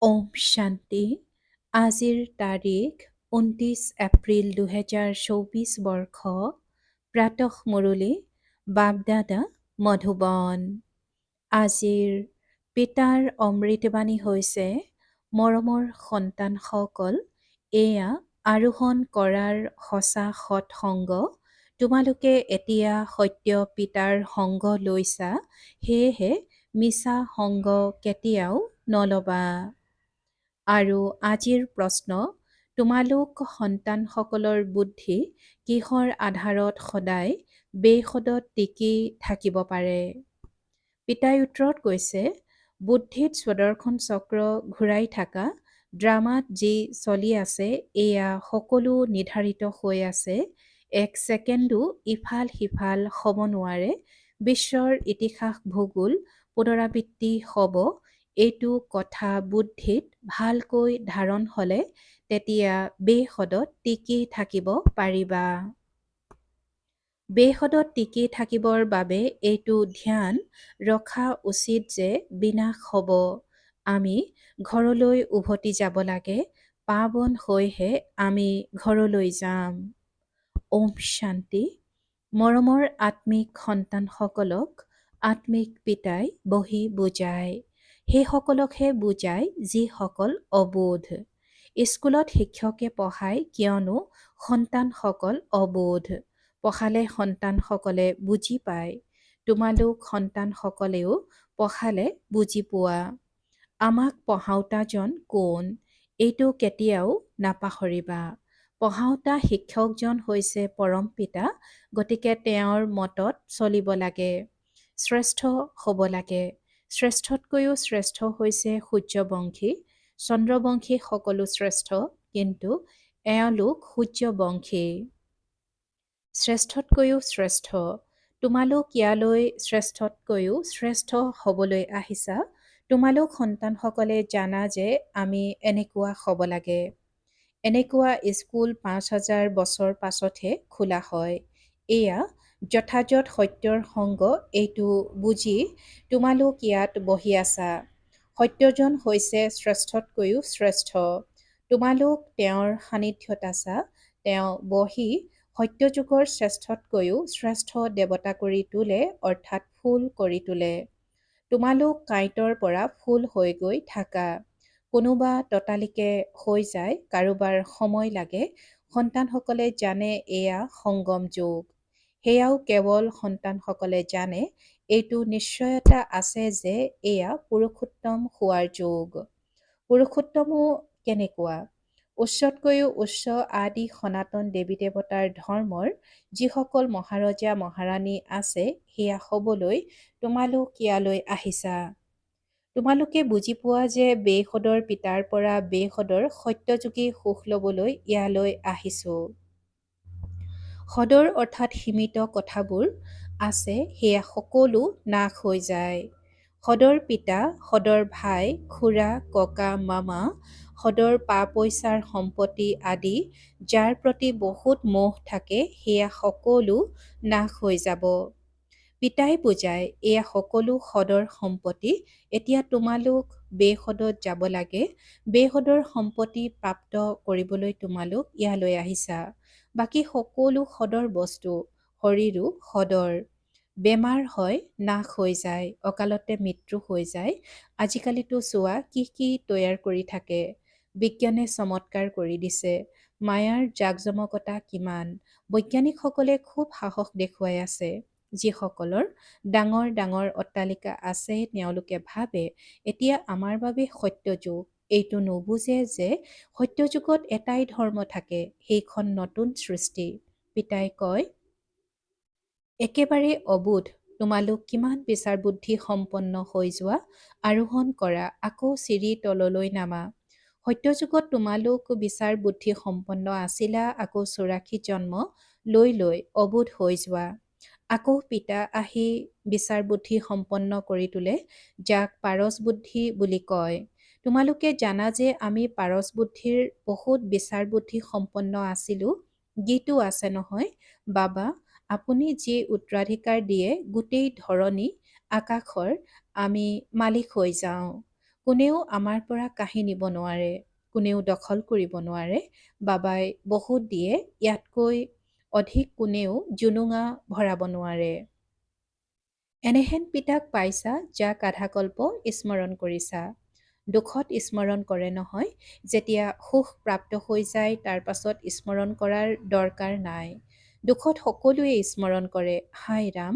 ওম শান্তি। আজিৰ তাৰিখ ২৯ এপ্ৰিল ২০২৪ বৰ্ষ। প্ৰাতঃ মুৰলী বাপদাদা মধুবন। আজিৰ পিতাৰ অমৃতবাণী হৈছে, মৰমৰ সন্তানসকল, এয়া আৰোহণ কৰাৰ সঁচা সৎসংগ। তোমালোকে এতিয়া সত্য পিতাৰ সংগ লৈছা, সেয়েহে মিছা সংগ কেতিয়াও নলবা। আৰু আজিৰ প্ৰশ্ন, তোমালোক সন্তানসকলৰ বুদ্ধি কিহৰ আধাৰত সদায় বেসদত টিকি থাকিব পাৰে? পিতাই উত্তৰত কৈছে, বুদ্ধিত স্বদৰ্শন চক্ৰ ঘূৰাই থকা ড্ৰামাত যি চলি আছে, এয়া সকলো নিৰ্ধাৰিত হৈ আছে। এক ছেকেণ্ডো ইফাল সিফাল হ'ব নোৱাৰে। বিশ্বৰ ইতিহাস ভূগোল পুনৰাবৃত্তি হ'ব। এইটো কথা বুদ্ধিত ভালকৈ ধাৰণ হ'লে তেতিয়া বেসদত টিকি থাকিব পাৰিবা। বেসদত টিকি থাকিবৰ বাবে এইটো ধ্যান ৰখা উচিত যে বিনাশ হ'ব। আমি ঘৰলৈ উভতি যাব লাগে। পাৱন হৈহে আমি ঘৰলৈ যাম। ওম শান্তি। মৰমৰ আত্মিক সন্তানসকলক আত্মিক পিতাই বহি বুজায়। সেইসকলকহে বুজায় যিসকল অবোধ। স্কুলত শিক্ষকে পঢ়ায় কিয়নো সন্তানসকল অবোধ। পঢ়ালে সন্তানসকলে বুজি পায়। তোমালোক সন্তানসকলেও পঢ়ালে বুজি পোৱা। আমাক পঢ়াওঁতাজন কোন, এইটো কেতিয়াও নাপাহৰিবা। পঢ়াওঁতা শিক্ষকজন হৈছে পৰম পিতা, গতিকে তেওঁৰ মতত চলিব লাগে। শ্ৰেষ্ঠ হ'ব লাগে। শ্ৰেষ্ঠতকৈও শ্ৰেষ্ঠ হৈছে সূৰ্যবংশী। চন্দ্ৰবংশী সকলো শ্ৰেষ্ঠ, কিন্তু এওঁলোক সূৰ্যবংশী। শ্ৰেষ্ঠতকৈও শ্ৰেষ্ঠ। তোমালোক ইয়ালৈ শ্ৰেষ্ঠতকৈও শ্ৰেষ্ঠ হ'বলৈ আহিছা। তোমালোক সন্তানসকলে জানা যে আমি এনেকুৱা হ'ব লাগে। এনেকুৱা স্কুল ৫,০০০ বছৰ পাছতহে খোলা হয়। এয়া যথাযথ সত্যৰ সংগ, এইটো বুজি তোমালোক ইয়াত বহি আছা। সত্যজন হৈছে শ্ৰেষ্ঠতকৈও শ্ৰেষ্ঠ। তোমালোক তেওঁৰ সান্নিধ্যত আছা। তেওঁ বহি সত্যযুগৰ শ্ৰেষ্ঠতকৈও শ্ৰেষ্ঠ দেৱতা কৰি তোলে, অৰ্থাৎ ফুল কৰি তোলে। তোমালোক কাঁইটৰ পৰা ফুল হৈ গৈ থাকা। কোনোবা ততালিকে হৈ যায়, কাৰোবাৰ সময় লাগে। সন্তানসকলে জানে এয়া সংগম যুগ। সেয়াও কেৱল সন্তানসকলে জানে। এইটো নিশ্চয়তা আছে যে এয়া পুৰুষোত্তম হোৱাৰ যুগ। পুৰুষোত্তমো কেনেকুৱা? উচ্চতকৈও উচ্চ আদি সনাতন দেৱী দেৱতাৰ ধৰ্মৰ যিসকল মহাৰজা মহাৰাণী আছে, সেয়া হ'বলৈ তোমালোক ইয়ালৈ আহিছা। তোমালোকে বুজি পোৱা যে বেসদৰ পিতাৰ পৰা বেসদৰ সত্যযুগী সুখ ল'বলৈ ইয়ালৈ আহিছো। সদৰ অৰ্থাৎ সীমিত কথাবোৰ আছে, সেয়া সকলো নাশ হৈ যায়। সদৰ পিতা, সদৰ ভাই, খুৰা, ককা, মামা, সদৰ পা-পইচাৰ সম্পত্তি আদি যাৰ প্ৰতি বহুত মোহ থাকে, সেয়া সকলো নাশ হৈ যাব। পিতাই বুজায়, এয়া সকলো সদৰ সম্পত্তি। এতিয়া তোমালোক বেসদত যাব লাগে। বেসদৰ সম্পত্তি প্ৰাপ্ত কৰিবলৈ তোমালোক ইয়ালৈ আহিছা। বাকী সকলো সদৰ বস্তু, শৰীৰো সদৰ। বেমাৰ হয়, নাশ হৈ যায়, অকালতে মৃত্যু হৈ যায়। আজিকালিতো চোৱা কি কি তৈয়াৰ কৰি থাকে। বিজ্ঞানে চমৎকাৰ কৰি দিছে। মায়াৰ জাকজমকতা কিমান। বৈজ্ঞানিকসকলে খুব সাহস দেখুৱাই আছে। যিসকলৰ ডাঙৰ ডাঙৰ অট্টালিকা আছে, তেওঁলোকে ভাবে এতিয়া আমাৰ বাবে সত্য যুগ। এইটো নুবুজে যে সত্য যুগত এটাই ধৰ্ম থাকে, সেইখন নতুন সৃষ্টি। পিতাই কয়, একেবাৰে অবোধ। তোমালোক কিমান বিচাৰ বুদ্ধি সম্পন্ন হৈ যোৱা। আৰোহণ কৰা, আকৌ চিৰি তললৈ নামা। সত্যযুগত তোমালোক বিচাৰ বুদ্ধি সম্পন্ন আছিলা, আকৌ ৮৪ জন্ম লৈ লৈ অবোধ হৈ যোৱা। আকৌ পিতা আহি বিচাৰ বুদ্ধি সম্পন্ন কৰি তোলে, যাক পাৰস বুদ্ধি বুলি কয়। তোমালোকে জানা যে আমি পাৰস বুদ্ধিৰ বহুত বিচাৰ বুদ্ধি সম্পন্ন আছিলো। গীতো আছে নহয়, বাবা আপুনি যি উত্তৰাধিকাৰ দিয়ে, গোটেই ধৰণী আকাশৰ আমি মালিক হৈ যাওঁ। কোনেও আমাৰ পৰা কাঢ়ি নিব নোৱাৰে, কোনেও দখল কৰিব নোৱাৰে। বাবাই বহুত দিয়ে, ইয়াতকৈ অধিক কোনেও জুনুঙা ভৰাব নোৱাৰে। এনেহেন পিতাক পাইছা, যাক আধাকল্প স্মৰণ কৰিছা। দুখত স্মৰণ কৰে নহয়, যেতিয়া সুখ প্ৰাপ্ত হৈ যায় তাৰ পাছত স্মৰণ কৰাৰ দৰকাৰ নাই। দুখত সকলোৱে স্মৰণ কৰে, হায় ৰাম,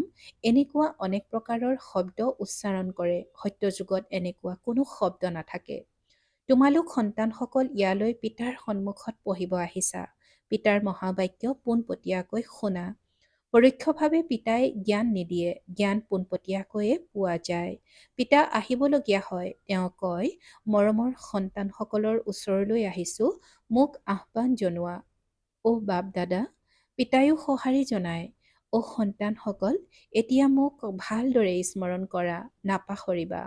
এনেকুৱা অনেক প্ৰকাৰৰ শব্দ উচ্চাৰণ কৰে। সত্যযুগত এনেকুৱা কোনো শব্দ নাথাকে। তোমালোক সন্তানসকল ইয়ালৈ পিতাৰ সন্মুখত পঢ়িব আহিছা। পিতাৰ মহাবাক্য পোনপটীয়াকৈ শুনা। পৰোক্ষভাৱে পিতাই জ্ঞান নিদিয়ে, জ্ঞান পোনপটীয়াকৈয়ে পোৱা যায়। পিতা আহিবলগীয়া হয়, তেওঁ কয়, মৰমৰ সন্তানসকলৰ ওচৰলৈ আহিছোঁ, মোক আহ্বান জনোৱা। অ' বাপ দাদা, পিতায়ো সঁহাৰি জনায়, অ' সন্তানসকল, এতিয়া মোক ভালদৰে স্মৰণ কৰা, নাপাহৰিবা।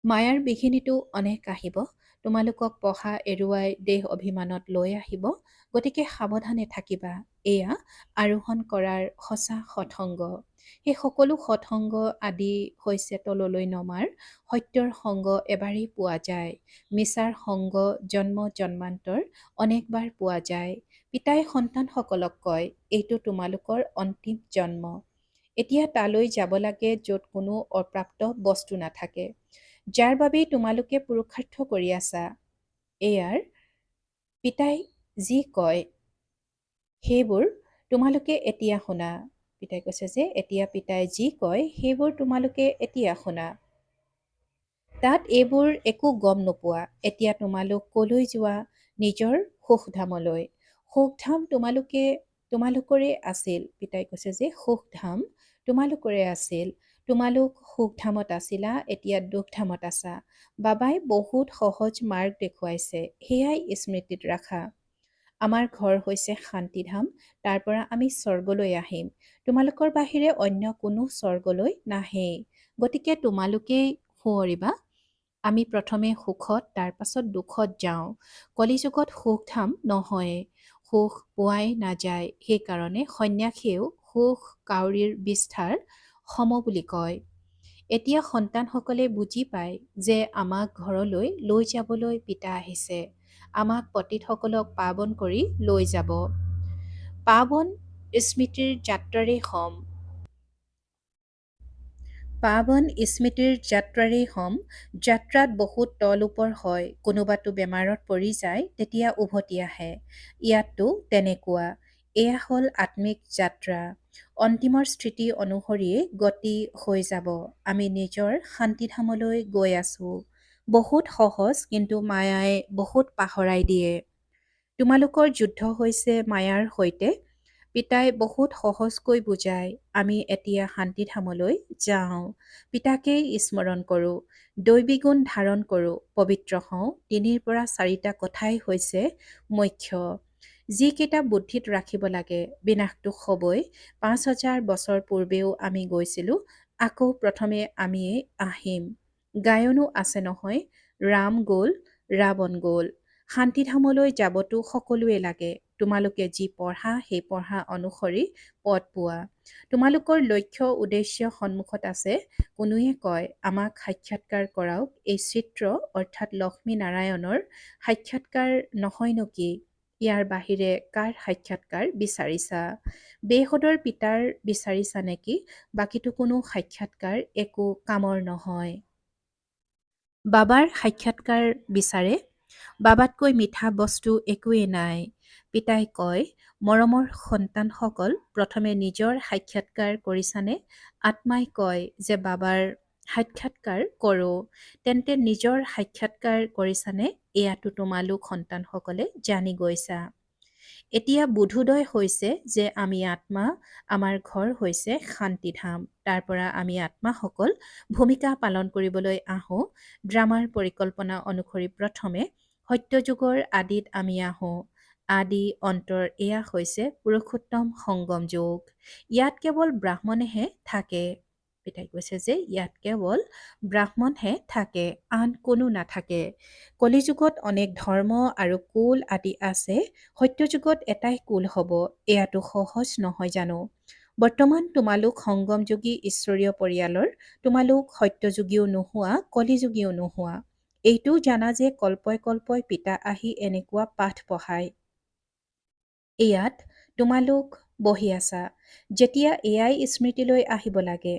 মায়াৰ বিঘিনিটো অনেক আহিব, তোমালোকক পঢ়া এৰুৱাই দেহ অভিমানত লৈ আহিব, গতিকে সাৱধানে থাকিবা। এয়া আৰোহণ কৰাৰ সঁচা সৎসংগ। সেই সকলো সৎসংগ আদি হৈছে তললৈ নমাৰ। সত্যৰ সংগ এবাৰেই পোৱা যায়, মিছাৰ সংগ জন্ম জন্মান্তৰ অনেকবাৰ পোৱা যায়। পিতাই সন্তানসকলক কয়, এইটো তোমালোকৰ অন্তিম জন্ম। এতিয়া তালৈ যাব লাগে য'ত কোনো অপ্ৰাপ্ত বস্তু নাথাকে, যাৰ বাবেই তোমালোকে পুৰুষাৰ্থ কৰি আছা। এয়াৰ পিতাই যি কয় সেইবোৰ তোমালোকে এতিয়া শুনা। পিতাই কৈছে যে এতিয়া পিতাই যি কয় সেইবোৰ তোমালোকে এতিয়া শুনা। তাত এইবোৰ একো গম নোপোৱা। এতিয়া তোমালোক কলৈ যোৱা? নিজৰ সুখধামলৈ। সুখধাম তোমালোকৰে আছিল। পিতাই কৈছে যে সুখধাম তোমালোকৰে আছিল। তোমালোক সুখধামত আছিলা, এতিয়া দুখধামত আছা। বাবাই বহুত সহজ মাৰ্গ দেখুৱাইছে, সেয়াই স্মৃতিত ৰাখা। আমাৰ ঘৰ হৈছে শান্তিধাম, তাৰ পৰা আমি স্বৰ্গলৈ আহিম। তোমালোকৰ বাহিৰে অন্য কোনো স্বৰ্গলৈ নাহেই। গতিকে তোমালোকেই সোঁৱৰিবা, আমি প্ৰথমে সুখত তাৰ পাছত দুখত যাওঁ। কলিযুগত সুখধাম নহয়ে, সুখ পোৱাই নাযায়। সেইকাৰণে সন্ন্যাসীয়েও সুখ কাউৰীৰ বিস্তাৰ সম বুলি কয়। এতিয়া সন্তানসকলে বুজি পায় যে আমাক ঘৰলৈ লৈ যাবলৈ পিতা আহিছে, আমাক পতিতসকলক পাৱন কৰি লৈ যাব। পাৱন স্মৃতিৰ যাত্ৰাৰে হম। পাৱন স্মৃতিৰ যাত্ৰাৰে হম। যাত্ৰাত বহুত তল ওপৰ হয়, কোনোবাতো বেমাৰত পৰি যায়, তেতিয়া উভতি আহে। ইয়াতো তেনেকুৱা। এয়া হ'ল আত্মিক যাত্ৰা। অন্তিমৰ স্থিতি অনুসৰিয়ে গতি হৈ যাব। আমি নিজৰ শান্তিধামলৈ গৈ আছো। বহুত সহজ, কিন্তু মায়াই বহুত পাহৰাই দিয়ে। তোমালোকৰ যুদ্ধ হৈছে মায়াৰ সৈতে। পিতাই বহুত সহজকৈ বুজায়, আমি এতিয়া শান্তিধামলৈ যাওঁ। পিতাকেই স্মৰণ কৰোঁ, দৈবীগুণ ধাৰণ কৰোঁ, পবিত্ৰ হওঁ। ৩ৰ পৰা 4টা কথাই হৈছে মুখ্য, যিকেইটা বুদ্ধিত ৰাখিব লাগে। বিনাশটো হ'বই। ৫,০০০ বছৰ পূৰ্বেও আমি গৈছিলোঁ, আকৌ প্ৰথমে আমিয়েই আহিম। গায়নো আছে নহয়, ৰাম গ'ল, ৰাৱণ গ'ল। শান্তিধামলৈ যাবতো সকলোৱে লাগে। তোমালোকে যি পঢ়া সেই পঢ়া অনুসৰি পদ পোৱা। তোমালোকৰ লক্ষ্য উদ্দেশ্য সন্মুখত আছে। কোনোৱে কয়, আমাক সাক্ষাৎকাৰ কৰাওক। এই চিত্ৰ অৰ্থাৎ লক্ষ্মী নাৰায়ণৰ সাক্ষাৎকাৰ নহয়নো কি? ইয়াৰ বাহিৰে কাৰ সাক্ষাৎকাৰ বিচাৰিছা? বেহদৰ পিতাৰ বিচাৰিছা নেকি? বাকীতো কোনো সাক্ষাৎকাৰ একো কামৰ নহয়। বাবাৰ সাক্ষাৎকাৰ বিচাৰে? বাবাতকৈ মিঠা বস্তু একোৱেই নাই। পিতাই কয়, মৰমৰ সন্তানসকল, প্ৰথমে নিজৰ সাক্ষাৎকাৰ কৰিছানে? আত্মাই কয় যে বাবাৰ সাক্ষাৎকাৰ কৰোঁ। তেন্তে নিজৰ সাক্ষাৎকাৰ কৰিছানে? এয়াতো তোমালোক সন্তানসকলে জানি গৈছা। এতিয়া বোধোদয় হৈছে যে আমি আত্মা, আমাৰ ঘৰ হৈছে শান্তিধাম। তাৰ পৰা আমি আত্মাসকল ভূমিকা পালন কৰিবলৈ আহোঁ। ড্ৰামাৰ পৰিকল্পনা অনুসৰি প্ৰথমে সত্যযুগৰ আদিত আমি আহোঁ। আদি অন্তৰ এয়া হৈছে পুৰুষোত্তম সংগম যুগ। ইয়াত কেৱল ব্ৰাহ্মণেহে থাকে। পিতাই কৈছে যে ইয়াত কেৱল ব্ৰাহ্মণহে থাকে, আন কোনো নাথাকে। কলিযুগত অনেক ধৰ্ম আৰু কুল আদি আছে, সত্যযুগত এটাই কুল হ'ব। এয়াতো সহজ নহয় জানো? বৰ্তমান তোমালোক সংগমযোগী ঈশ্বৰীয় পৰিয়ালৰ, তোমালোক সত্যযুগীও নোহোৱা, কলিযুগীও নোহোৱা। এইটোও জানা যে কল্পই কল্পই পিতা আহি এনেকুৱা পাঠ পঢ়ায়। ইয়াত তোমালোক বহি আছা। যেতিয়া এয়াই স্মৃতিলৈ আহিব লাগে।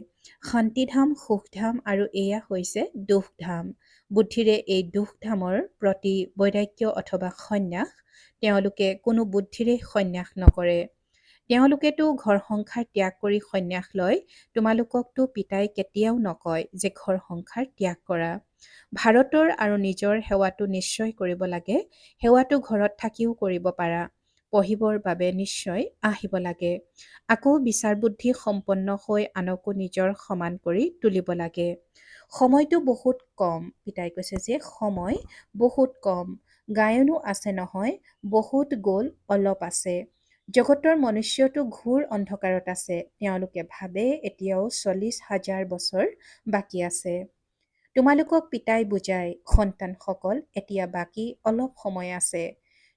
শান্তিধাম, সুখধাম আৰু এয়া হৈছে দুখধাম। বুদ্ধিৰে এই দুখধামৰ প্ৰতি বৈৰাগ্য অথবা সন্ন্যাস, তেওঁলোকে কোনো বুদ্ধিৰে সন্ন্যাস নকৰে। তেওঁলোকেতো ঘৰ সংসাৰ ত্যাগ কৰি সন্ন্যাস লয়। তোমালোককতো পিতাই কেতিয়াও নকয় যে ঘৰ সংসাৰ ত্যাগ কৰা। ভাৰতৰ আৰু নিজৰ সেৱাটো নিশ্চয় কৰিব লাগে। সেৱাটো ঘৰত থাকিও কৰিব পাৰা। পঢ়িবৰ বাবে নিশ্চয় আহিব লাগে। আকৌ বিচাৰ বুদ্ধি সম্পন্ন হৈ আনকো নিজৰ সমান কৰি তুলিব লাগে। সময়টো বহুত কম। পিতাই কৈছে যে সময় বহুত কম। গায়নো আছে নহয়, বহুত গ'ল, অলপ আছে। জগতৰ মনুষ্যটো ঘোৰ অন্ধকাৰত আছে। তেওঁলোকে ভাবে এতিয়াও 40,000 বছৰ বাকী আছে। তোমালোকক পিতাই বুজায়, সন্তানসকল, এতিয়া বাকী অলপ সময় আছে।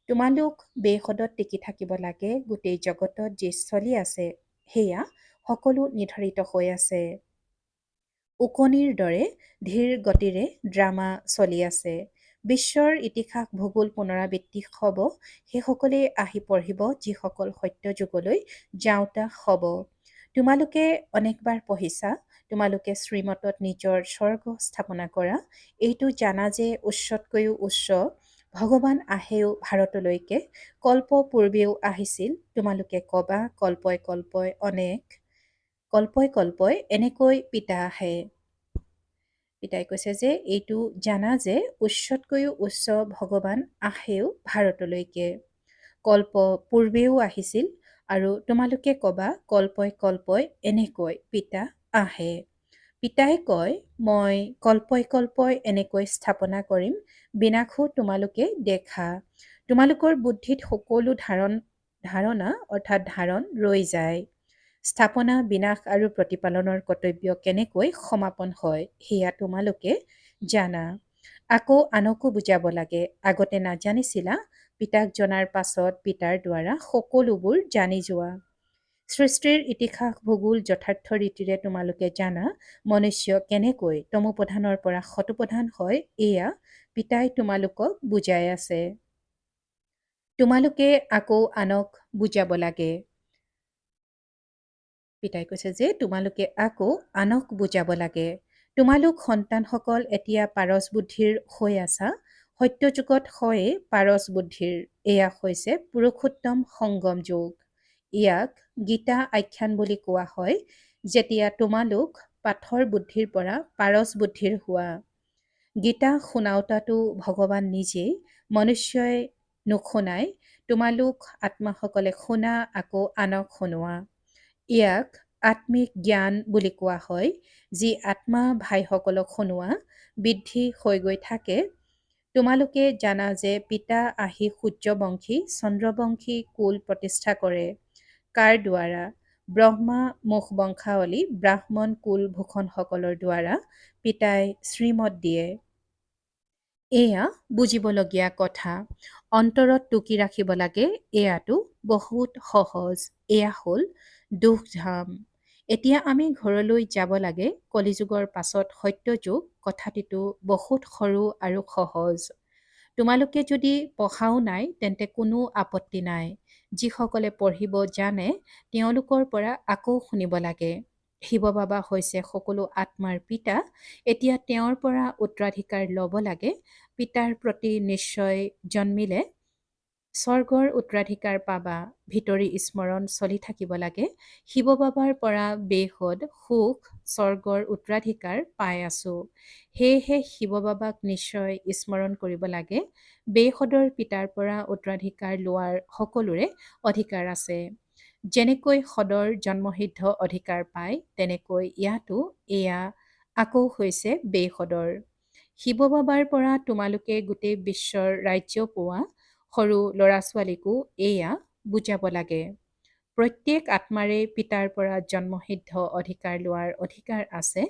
তোমালোক বেশদত টিকি থাকিব লাগে। গোটেই জগতত যি চলি আছে সেয়া সকলো নিৰ্ধাৰিত হৈ আছে। ওকণিৰ দৰে ধীৰ গতিৰে ড্ৰামা চলি আছে। বিশ্বৰ ইতিহাস ভূগোল পুনৰাবৃত্তি হ'ব। সেইসকলেই আহি পঢ়িব যিসকল সত্য যুগলৈ যাওঁতা হ'ব। তোমালোকে অনেকবাৰ পঢ়িছা। তোমালোকে শ্ৰীমতত নিজৰ স্বৰ্গ স্থাপনা কৰা। এইটো জানা যে উচ্চতকৈও উচ্চ ভগৱান আহেও ভাৰতলৈকে। কল্প পূৰ্বেও আহিছিল। তোমালোকে কবা কল্পই কল্পই কল্পই কল্পই এনেকৈ পিতা আহে। পিতাই কৈছে যে এইটো জানা যে উচ্চতকৈও উচ্চ ভগৱান আহেও ভাৰতলৈকে। কল্প পূৰ্বেও আহিছিল আৰু তোমালোকে কবা কল্পই কল্পই এনেকৈ পিতা আহে। পিতাই কয়, মই কল্পই কল্পই এনেকৈ স্থাপনা কৰিম। বিনাশো তোমালোকে দেখা। তোমালোকৰ বুদ্ধিত সকলো ধাৰণা অৰ্থাৎ ধাৰণ ৰৈ যায়। স্থাপনা, বিনাশ আৰু প্ৰতিপালনৰ কৰ্তব্য কেনেকৈ সমাপন হয় সেয়া তোমালোকে জানা। আকৌ আনকো বুজাব লাগে। আগতে নাজানিছিলা, পিতাক জনাৰ পাছত পিতাৰ দ্বাৰা সকলোবোৰ জানি যোৱা। সৃষ্টিৰ ইতিহাস ভূগোল যথাৰ্থ ৰীতিৰে তোমালোকে জানা। মনুষ্য কেনেকৈ তমোপ্ৰধানৰ পৰা শতপ্ৰধান হয় এয়া পিতাই তোমালোকক বুজাই আছে। তোমালোকে আকৌ আনক বুজাব লাগে। পিতাই কৈছে যে তোমালোকে আকৌ আনক বুজাব লাগে। তোমালোক সন্তানসকল এতিয়া পাৰস বুদ্ধিৰ হৈ আছা। সত্য যুগত হয়ে পাৰস বুদ্ধিৰ। এয়া হৈছে পুৰুষোত্তম সংগম যুগ। ইয়াক গীতা আখ্যান বুলি কোৱা হয়। যেতিয়া তোমালোক পাথৰ বুদ্ধিৰ পৰা পাৰস বুদ্ধিৰ হোৱা। গীতা শুনাওতাটো ভগৱান নিজেই, মনুষ্যই নুশুনাই। তোমালোক আত্মাসকলে শুনা, আকৌ আনক শুনোৱা। ইয়াক আত্মিক জ্ঞান বুলি কোৱা হয়। যি আত্মা ভাইসকলক শুনোৱা বৃদ্ধি হৈ গৈ থাকে। তোমালোকে জানা যে পিতা আহি সূৰ্যবংশী, চন্দ্ৰবংশী কুল প্ৰতিষ্ঠা কৰে। কাৰ দ্বাৰা? ব্ৰহ্মা মুখ বংশাৱলী ব্ৰাহ্মণ কুল ভূষণসকলৰ দ্বাৰা পিতাই শ্ৰীমত দিয়ে। এয়া বুজিবলগীয়া কথা। অন্তৰত টুকি ৰাখিব লাগে। এয়াটো বহুত সহজ। এয়া হ'ল দুখধাম। এতিয়া আমি ঘৰলৈ যাব লাগে। কলিযুগৰ পাছত সত্য যুগ কথাটিটো বহুত সৰু আৰু সহজ। তোমালোকে যদি পঢ়াও নাই তেন্তে কোনো আপত্তি নাই। যিসকলে পঢ়িব জানে তেওঁলোকৰ পৰা আকৌ শুনিব লাগে। শিৱ বাবা হৈছে সকলো আত্মাৰ পিতা। এতিয়া তেওঁৰ পৰা উত্তৰাধিকাৰ ল'ব লাগে। পিতাৰ প্ৰতি নিশ্চয় জন্মিলে স্বৰ্গৰ উত্তৰাধিকাৰ পাবা। ভিতৰি স্মৰণ চলি থাকিব লাগে। শিৱ বাবাৰ পৰা বেশদ সুখ স্বৰ্গৰ উত্তৰাধিকাৰ পাই আছো। সেয়েহে শিৱ বাবাক নিশ্চয় স্মৰণ কৰিব লাগে। বেশদৰ পিতাৰ পৰা উত্তৰাধিকাৰ লোৱাৰ সকলোৰে অধিকাৰ আছে। যেনেকৈ সদৰ জন্মসিদ্ধ অধিকাৰ পায় তেনেকৈ ইয়াতো এয়া আকৌ হৈছে বেশদৰ। শিৱ বাবাৰ পৰা তোমালোকে গোটেই বিশ্বৰ ৰাজ্য পোৱা। সৰু ল'ৰা ছোৱালীকো এয়া বুজাব লাগে। প্ৰত্যেক আত্মাৰে পিতাৰ পৰা জন্মসিদ্ধ অধিকাৰ লোৱাৰ অধিকাৰ আছে।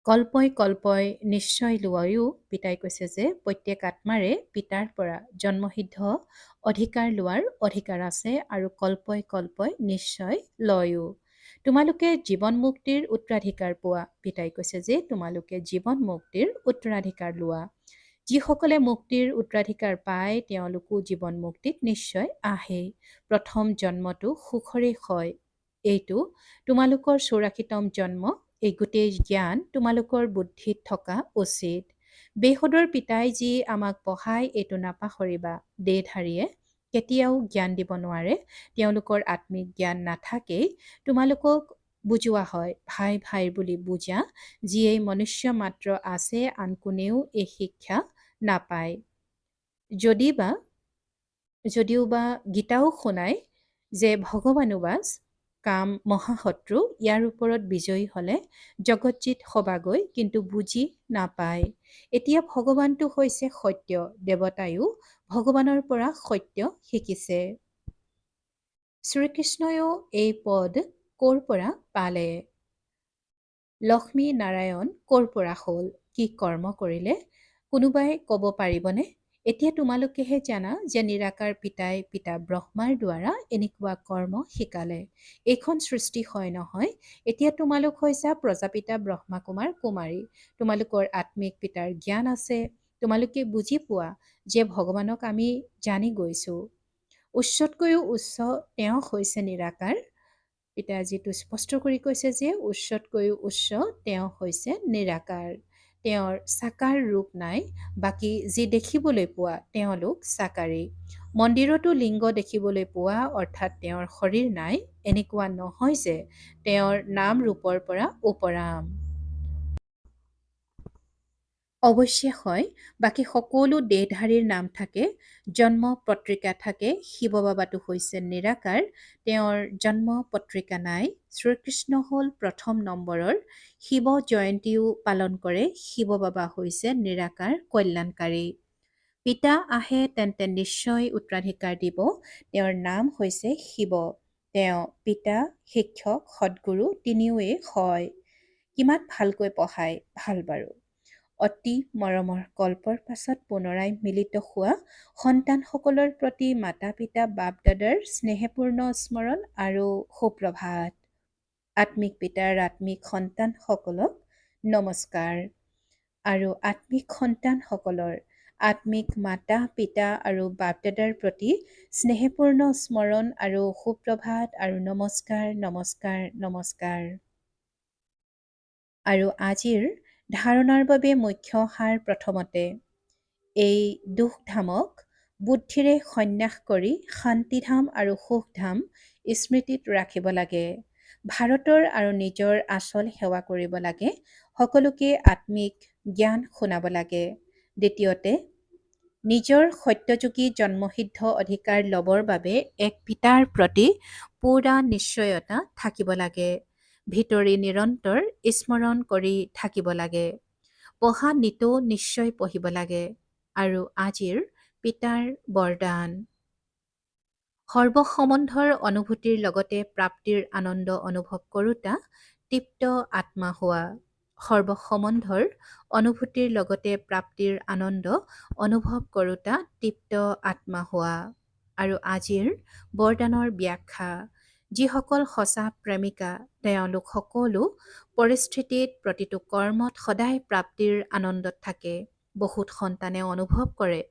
কল্পই কল্পই নিশ্চয় লোৱায়ো পিতাই কৈছে যে প্ৰত্যেক আত্মাৰে পিতাৰ পৰা জন্মসিদ্ধ অধিকাৰ লোৱাৰ অধিকাৰ আছে আৰু কল্পই কল্পই নিশ্চয় লয়ো। তোমালোকে জীৱন মুক্তিৰ উত্তৰাধিকাৰ পোৱা। পিতাই কৈছে যে তোমালোকে জীৱন মুক্তিৰ উত্তৰাধিকাৰ লোৱা। যিসকলে মুক্তিৰ উত্তৰাধিকাৰ পায় তেওঁলোকো জীৱন মুক্তিত নিশ্চয় আহে। প্ৰথম জন্মটো সুখৰে হয়। এইটো তোমালোকৰ 84তম জন্ম। এই গোটেই জ্ঞান তোমালোকৰ বুদ্ধিত থকা উচিত। বেহদৰ পিতাই যি আমাক পঢ়ায় এইটো নাপাহৰিবা। দেহধাৰীয়ে কেতিয়াও জ্ঞান দিব নোৱাৰে। তেওঁলোকৰ আত্মিক জ্ঞান নাথাকেই। তোমালোকক বুজোৱা হয় ভাই ভাই বুলি বুজা। যিয়েই মনুষ্য মাত্ৰ আছে আন কোনেও এই শিক্ষা নাপায়। যদিওবা গীতাও শুনায় যে ভগৱানুবাজ কাম মহাশত্ৰু, ইয়াৰ ওপৰত বিজয়ী হলে জগতজিত হবাগৈ, কিন্তু বুজি নাপায়। এতিয়া ভগৱানটো হৈছে সত্য। দেৱতায়ো ভগৱানৰ পৰা সত্য শিকিছে। শ্ৰীকৃষ্ণয়েও এই পদ ক'ৰ পৰা পালে? লক্ষ্মী নাৰায়ণ ক'ৰ পৰা হ'ল? কি কৰ্ম কৰিলে? কোনোবাই ক'ব পাৰিবনে? এতিয়া তোমালোকেহে জানা যে নিৰাকাৰ পিতাই পিতা ব্ৰহ্মাৰ দ্বাৰা এনেকুৱা কৰ্ম শিকালে। এইখন সৃষ্টি হয় নহয়। এতিয়া তোমালোক হৈছা প্ৰজাপিতা ব্ৰহ্মা কুমাৰ কুমাৰী। তোমালোকৰ আত্মিক পিতাৰ জ্ঞান আছে। তোমালোকে বুজি পোৱা যে ভগৱানক আমি জানি গৈছো। উচ্চতকৈও উচ্চ তেওঁ হৈছে নিৰাকাৰ। পিতাই যিটো স্পষ্ট কৰি কৈছে যে উচ্চতকৈও উচ্চ তেওঁ হৈছে নিৰাকাৰ। তেওঁৰ সাকাৰ ৰূপ নাই। বাকী যি দেখিবলৈ পোৱা তেওঁলোক সাকাৰী। মন্দিৰতো লিংগ দেখিবলৈ পোৱা অৰ্থাৎ তেওঁৰ শৰীৰ নাই। এনেকুৱা নহয় যে তেওঁৰ নাম ৰূপৰ পৰা উপৰাম। অৱশ্যে হয়, বাকী সকলো দেহধাৰীৰ নাম থাকে, জন্ম পত্ৰিকা থাকে। শিৱ বাবাটো হৈছে নিৰাকাৰ। তেওঁৰ জন্ম পত্ৰিকা নাই। শ্ৰীকৃষ্ণ হ'ল প্ৰথম নম্বৰৰ। শিৱ জয়ন্তীও পালন কৰে। শিৱ বাবা হৈছে নিৰাকাৰ কল্যাণকাৰী। পিতা আহে তেন্তে নিশ্চয় উত্তৰাধিকাৰ দিব। তেওঁৰ নাম হৈছে শিৱ। তেওঁ পিতা, শিক্ষক, সদ্গুৰু তিনিওৱে হয়। কিমান ভালকৈ পঢ়ায়, ভাল বাৰু। অতি মৰমৰ কল্পৰ পাছত পুনৰাই মিলিত হোৱা সন্তানসকলৰ প্ৰতি মাতা পিতা বাপ দাদাৰ স্নেহপূৰ্ণ স্মৰণ আৰু সুপ্ৰভাত। আত্মিক পিতাৰ আত্মিক সন্তানসকলক নমস্কাৰ। আৰু আত্মিক সন্তানসকলৰ আত্মিক মাতা পিতা আৰু বাপ দাদাৰ প্ৰতি স্নেহপূৰ্ণ স্মৰণ আৰু সুপ্ৰভাত আৰু নমস্কাৰ নমস্কাৰ নমস্কাৰ। আৰু আজিৰ ধাৰণাৰ বাবে মুখ্য সাৰ প্ৰথমতে এই দুখধামক বুদ্ধিৰে সন্ন্যাস কৰি শান্তিধাম আৰু সুখধাম স্মৃতিত ৰাখিব লাগে। ভাৰতৰ আৰু নিজৰ আচল সেৱা কৰিব লাগে। সকলোকে আত্মিক জ্ঞান শুনাব লাগে। দ্বিতীয়তে নিজৰ সত্যযোগী জন্মসিদ্ধ অধিকাৰ ল'বৰ বাবে এক পিতাৰ প্ৰতি পূৰা নিশ্চয়তা থাকিব লাগে। ভিতৰি নিৰন্তৰ স্মৰণ কৰি থাকিব লাগে। পঢ়া নিতৌ নিশ্চয় পঢ়িব লাগে। আৰু আজিৰ পিতাৰ বৰদান সৰ্বসম্বন্ধৰ অনুভূতিৰ লগতে প্ৰাপ্তিৰ আনন্দ অনুভৱ কৰোঁতা তৃপ্ত আত্মা হোৱা। সৰ্বসম্বন্ধৰ অনুভূতিৰ লগতে প্ৰাপ্তিৰ আনন্দ অনুভৱ কৰোঁতা তৃপ্ত আত্মা হোৱা। আৰু আজিৰ বৰদানৰ ব্যাখ্যা যিসকল সঁচা প্ৰেমিকা তেওঁলোক সকলো পৰিস্থিতিত প্ৰতিটো কৰ্মত সদায় প্ৰাপ্তিৰ আনন্দত থাকে। বহুত সন্তানে অনুভৱ কৰে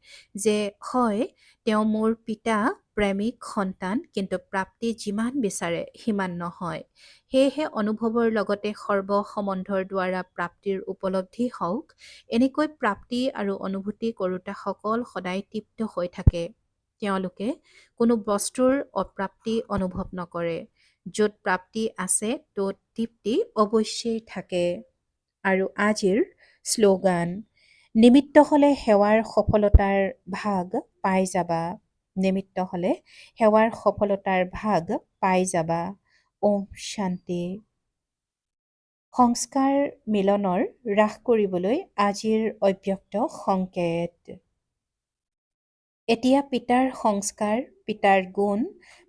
যে হয় তেওঁ মোৰ পিতা প্ৰেমিক সন্তান, কিন্তু প্ৰাপ্তি যিমান বিচাৰে সিমান নহয়। সেয়েহে অনুভৱৰ লগতে সৰ্বসম্বন্ধৰ দ্বাৰা প্ৰাপ্তিৰ উপলব্ধি হওক। এনেকৈ প্ৰাপ্তি আৰু অনুভূতি কৰোঁতাসকল সদায় তৃপ্ত হৈ থাকে। তেওঁলোকে কোনো বস্তুৰ অপ্ৰাপ্তি অনুভৱ নকৰে। য'ত প্ৰাপ্তি আছে ত'ত তৃপ্তি অৱশ্যেই থাকে। আৰু আজিৰ শ্লোগান নিমিত্ত হলে সেৱাৰ সফলতাৰ ভাগ পাই যাবা। নিমিত্ত হলে সেৱাৰ সফলতাৰ ভাগ পাই যাবা। ওম শান্তি। সংস্কাৰ মিলনৰ হ্ৰাস কৰিবলৈ আজিৰ অব্যক্ত সংকেত। এতিয়া পিতাৰ সংস্কাৰ, পিতাৰ গুণ,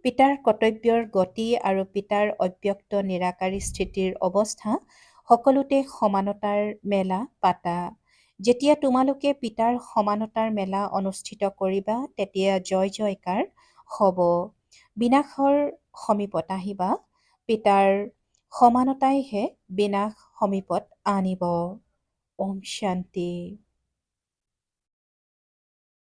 পিতাৰ কৰ্তব্যৰ গতি আৰু পিতাৰ অব্যক্ত নিৰাকাৰী স্থিতিৰ অৱস্থা সকলোতে সমানতাৰ মেলা পাতা। যেতিয়া তোমালোকে পিতাৰ সমানতাৰ মেলা অনুষ্ঠিত কৰিবা, তেতিয়া জয় জয়কাৰ হ'ব। বিনাশৰ সমীপত আহিবা, পিতাৰ সমানতাইহে বিনাশ সমীপত আনিব। ওম শান্তি।